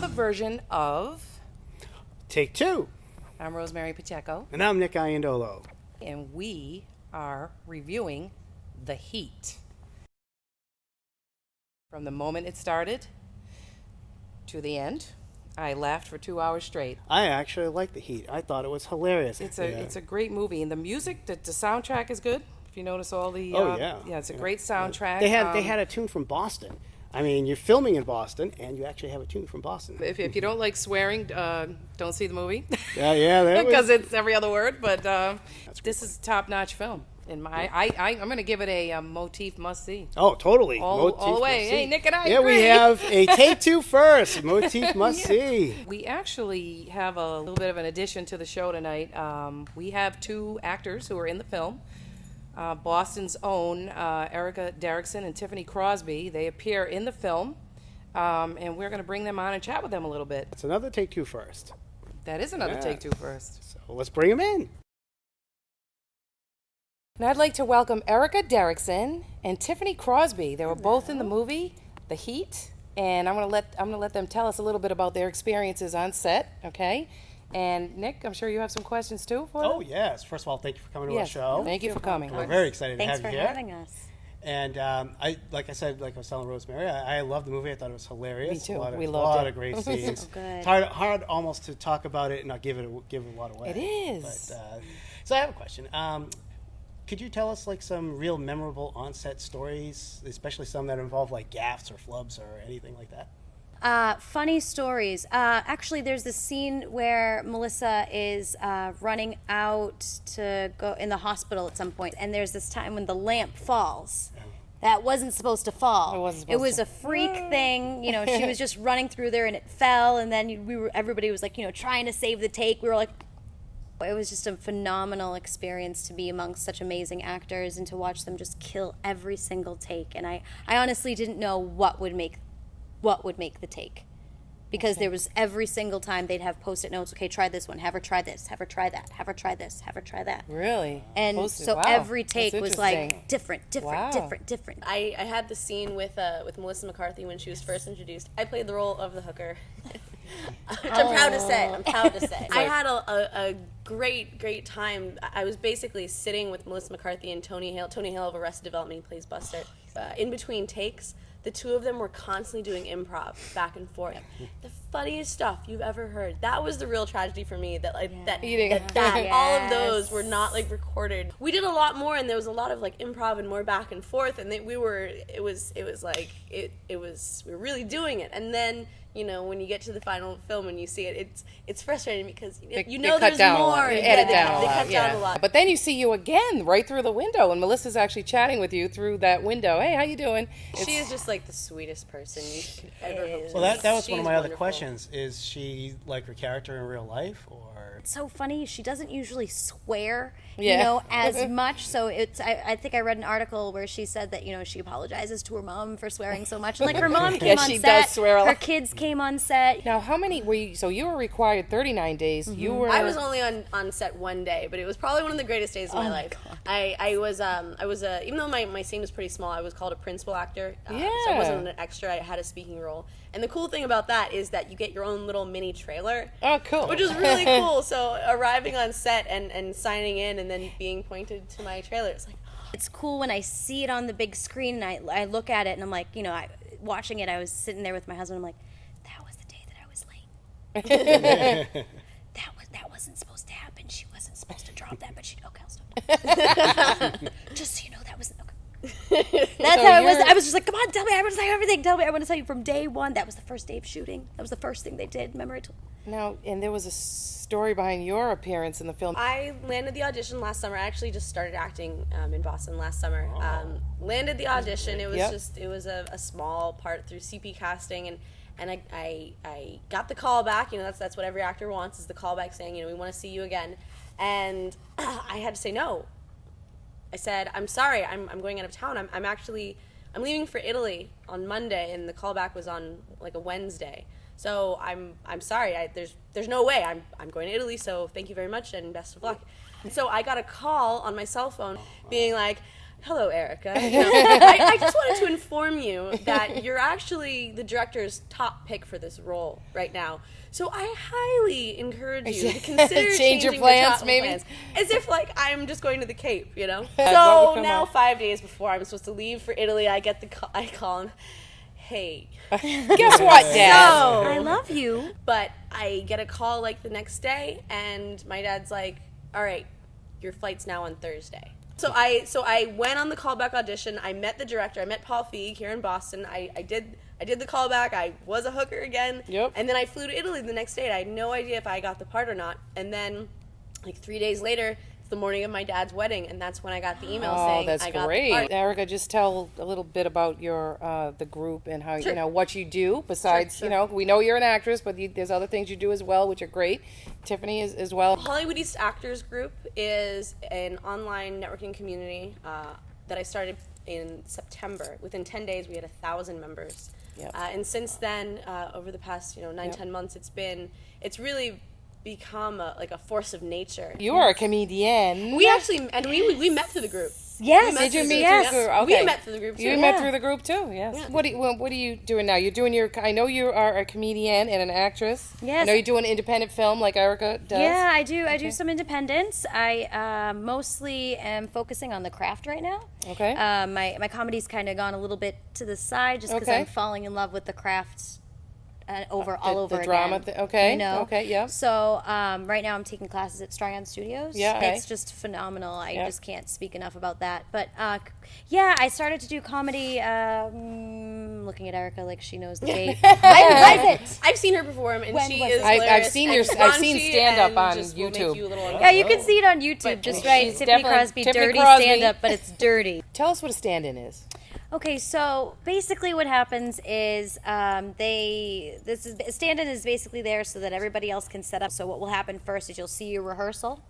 another version of Take2. I'm Rosemary Pacheco. And I'm Nick Iandolo. And we are reviewing The Heat. From the moment it started to the end, I laughed for 2 hours straight. I actually like The Heat. I thought it was hilarious. It's a great movie, and the music, the soundtrack is good. If you notice all the yeah, it's a great soundtrack. They had a tune from Boston. I mean, you're filming in Boston, and you actually have a tune from Boston. If you don't like swearing, don't see the movie. Yeah, because it's every other word. But this is a top-notch film. I'm going to give it a Motif must-see. Oh, totally. All the way. Hey, Nick and I Yeah, agree. we have a Take2 first. Motif must-see. We actually have a little bit of an addition to the show tonight. We have two actors who are in the film. Boston's own Erica Derrickson and Tiffany Crosby. They appear in the film, and we're going to bring them on and chat with them a little bit. It's another Take2 first. That is another Take2 first. So let's bring them in. And I'd like to welcome Erica Derrickson and Tiffany Crosby. They were both in the movie The Heat, and I'm going to let them tell us a little bit about their experiences on set. Okay. And Nick, I'm sure you have some questions too for them. Oh yes. First of all, thank you for coming to our show. Thank you for coming. We're very excited to have you here. Thanks for having us. And like I was telling Rosemary, I loved the movie. I thought it was hilarious. Me too. We loved it. A lot of great scenes. So good. It's hard almost to talk about it and not give a lot away. It is. But, so I have a question. Could you tell us like some real memorable on-set stories, especially some that involve like gaffes or flubs or anything like that? Funny stories. Actually, there's this scene where Melissa is running out to go in the hospital at some point, and there's this time when the lamp falls. That wasn't supposed to fall. It was a freak thing. You know, she was just running through there, and it fell, and then everybody was like, trying to save the take. We were like, it was just a phenomenal experience to be amongst such amazing actors and to watch them just kill every single take. And I honestly didn't know what would make the take, because there was every single time they'd have post-it notes. Okay, try this one. Have her try this. Have her try that. Have her try this. Have her try that. Really? And Post-it. so Wow. every take That's was like interesting. different. I had the scene with Melissa McCarthy when she was first introduced. I played the role of the hooker, which I'm proud to say. I had a great time. I was basically sitting with Melissa McCarthy and Tony Hale. Tony Hale of Arrested Development, he plays Buster. In between takes, the two of them were constantly doing improv back and forth. The funniest stuff you've ever heard. That was the real tragedy for me. That all of those were not like recorded. We did a lot more, and there was a lot of like improv and more back and forth. And we were really doing it. And then when you get to the final film and you see it, it's frustrating because there's more. They cut down a lot. But then you see you again right through the window, and Melissa's actually chatting with you through that window. Hey, how you doing? She is just like the sweetest person you could ever hope to. Well, that was She's one of my other wonderful. questions. Is she like her character in real life, or? It's so funny. She doesn't usually swear, Yeah. as much. So I think I read an article where she said that, she apologizes to her mom for swearing so much. And like her mom came on she set. does swear a lot. Her kids came on set. Now, how many were you? So you were required 39 days. Mm-hmm. You were. I was only on set one day, but it was probably one of the greatest days of my life. God. I was even though my scene was pretty small, I was called a principal actor. So I wasn't an extra. I had a speaking role. And the cool thing about that is that you get your own little mini trailer. Oh, cool. Which was really cool. So arriving on set and signing in and then being pointed to my trailer, it's like, It's cool when I see it on the big screen and I look at it and I'm like, watching it, I was sitting there with my husband. I'm like, that was the day that I was late. that wasn't supposed to happen. She wasn't supposed to drop that, but okay, I'll stop. Just so you know, that was okay. That's how it was. I was just like, come on, tell me. I want to tell you everything. Tell me. I want to tell you from day one. That was the first day of shooting. That was the first thing they did. Remember? Now, and there was a story behind your appearance in the film. I landed the audition last summer. I actually just started acting in Boston last summer. Landed the audition. It was it was a small part through CP casting, and I got the call back. That's what every actor wants, is the call back saying, we want to see you again. And I had to say no. I said, I'm sorry, I'm going out of town. I'm leaving for Italy on Monday, and the callback was on like a Wednesday. So I'm sorry. There's no way. I'm going to Italy. So thank you very much and best of luck. And so I got a call on my cell phone being like, hello, Erica. You know, I just wanted to inform you that you're actually the director's top pick for this role right now. So I highly encourage you to consider Change your changing plans, travel maybe? plans. As if like I'm just going to the Cape, you know? What would So come now up? 5 days before I'm supposed to leave for Italy, I call him, hey. Guess what, Dad? So, I love you. but I get a call like the next day, and my dad's like, all right, your flight's now on Thursday. So I went on the callback audition. I met the director. I met Paul Feig here in Boston. I did the callback. I was a hooker again. Yep. And then I flew to Italy the next day. And I had no idea if I got the part or not. And then, like 3 days later, it's the morning of my dad's wedding, and that's when I got the email saying that's I got great. the part. Erica, just tell a little bit about your the group and how Sure. you know what you do. Besides, Sure. you know, we know you're an actress, but there's other things you do as well, which are great. Tiffany is as well. Hollywood East Actors Group is an online networking community that I started in September. Within 10 days, we had 1,000 members. Yep. And since then, over the past 9-10 months, it's really become like a force of nature. You are a comedian. We actually, and we met through the group. Yes. We met Did you through meet the through group. the group? Yes. Okay. We met through the group too. You met through the group too, yes. Yeah. What are you doing now? You're doing your. I know you are a comedian and an actress. Yes. I know you're doing independent film like Erica does. Yeah, I do. I do some independence. I mostly am focusing on the craft right now. Okay. My comedy's kind of gone a little bit to the side just because Okay. I'm falling in love with the craft all over the again. drama okay. You know? Okay. Yeah. So right now I'm taking classes at Stryon Studios. Yeah, okay. It's just phenomenal. I Yeah. just can't speak enough about that. But yeah, I started to do comedy. Looking at Erica like she knows the date. I've seen her perform, and When she was is it? I've hilarious seen and your- I've seen raunchy stand-up and on just will make YouTube. you a little Yeah, you can see it on YouTube. But Just she's right, Tiffany definitely- Crosby, Tiffany dirty Crosby. stand-up, but it's dirty. Tell us what a stand-in is. Okay, so basically what happens is stand-in is basically there so that everybody else can set up. So what will happen first is you'll see your rehearsal.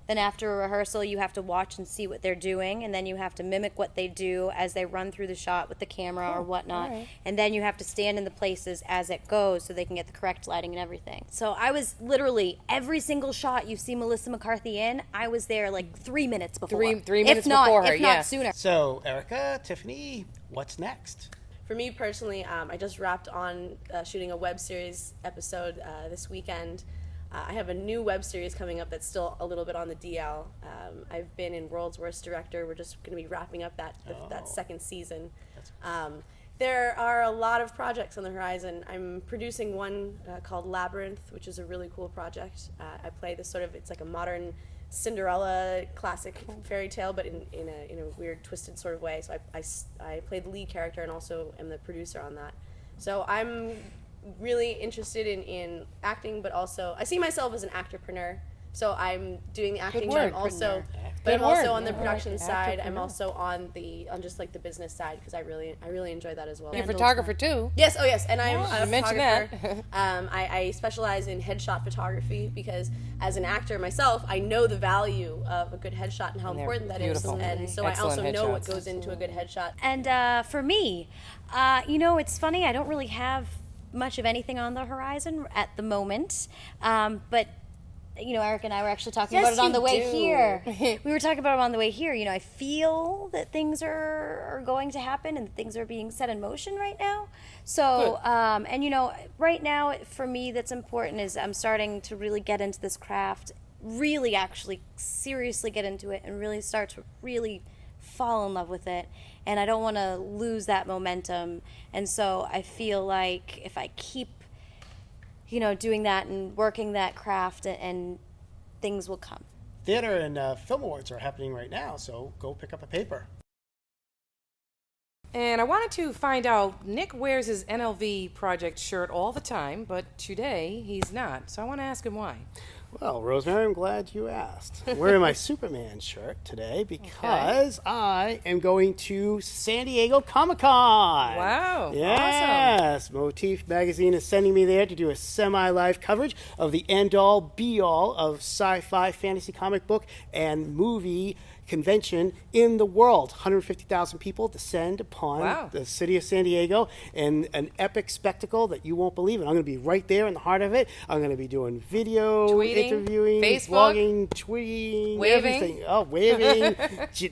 Then after a rehearsal, you have to watch and see what they're doing, and then you have to mimic what they do as they run through the shot with the camera or whatnot. alright. And then you have to stand in the places as it goes so they can get the correct lighting and everything. So I was literally, every single shot you see Melissa McCarthy in, I was there like 3 minutes before. Three minutes if not, before her, if not yeah. sooner. So, Erica, Tiffany, what's next? For me personally, I just wrapped on shooting a web series episode this weekend. I have a new web series coming up that's still a little bit on the DL. I've been in World's Worst Director. We're just going to be wrapping up that second season. There are a lot of projects on the horizon. I'm producing one called Labyrinth, which is a really cool project. I play this it's like a modern Cinderella classic fairy tale, but in a weird, twisted sort of way. So I play the lead character and also am the producer on that. So I'm really interested in acting, but also I see myself as an actorpreneur. So I'm doing the acting, but I'm word, also, Good also word. on the Yeah, production right. side. I'm Actorpreneur. also on just like the business side because I really enjoy that as well. You're a photographer too. Yes, oh yes, and I'm a You mentioned photographer. I specialize in headshot photography because as an actor myself, I know the value of a good headshot and how they're important that beautiful. is. And so Excellent I also know what headshots. goes into a good headshot. And for me, it's funny, I don't really have much of anything on the horizon at the moment. But, Eric and I were actually talking about it on the way here. We were talking about it on the way here. I feel that things are going to happen and things are being set in motion right now. So, right now for me that's important is I'm starting to really get into this craft, really actually seriously get into it and really start to really fall in love with it, and I don't want to lose that momentum. And so I feel like if I keep doing that and working that craft, and things will come. Theater and film awards are happening right now, so go pick up a paper. And I wanted to find out, Nick wears his NLV Project shirt all the time, but today he's not. So I want to ask him why. Well, Rosemary, I'm glad you asked. I'm wearing my Superman shirt today because I am going to San Diego Comic-Con. Wow, Yes. Motif magazine is sending me there to do a semi-live coverage of the end-all, be-all of sci-fi, fantasy comic book, and movie convention in the world. 150,000 people descend upon Wow. the city of San Diego in an epic spectacle that you won't believe. And I'm going to be right there in the heart of it. I'm going to be doing video, Tweeting, interviewing, Facebook, vlogging, tweeting, waving. everything. Oh, waving,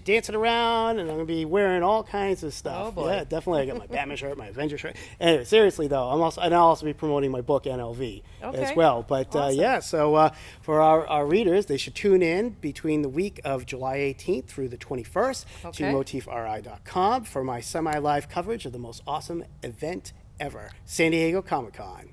dancing around, and I'm going to be wearing all kinds of stuff. Oh, boy. Yeah, definitely. I got my Batman shirt, my Avenger shirt. Anyway, seriously though, I'll also be promoting my book NLV Okay. as well. But Awesome. yeah, so for our readers, they should tune in between the week of July 18th through the 21st to Okay. motifri.com for my semi-live coverage of the most awesome event ever, San Diego Comic-Con.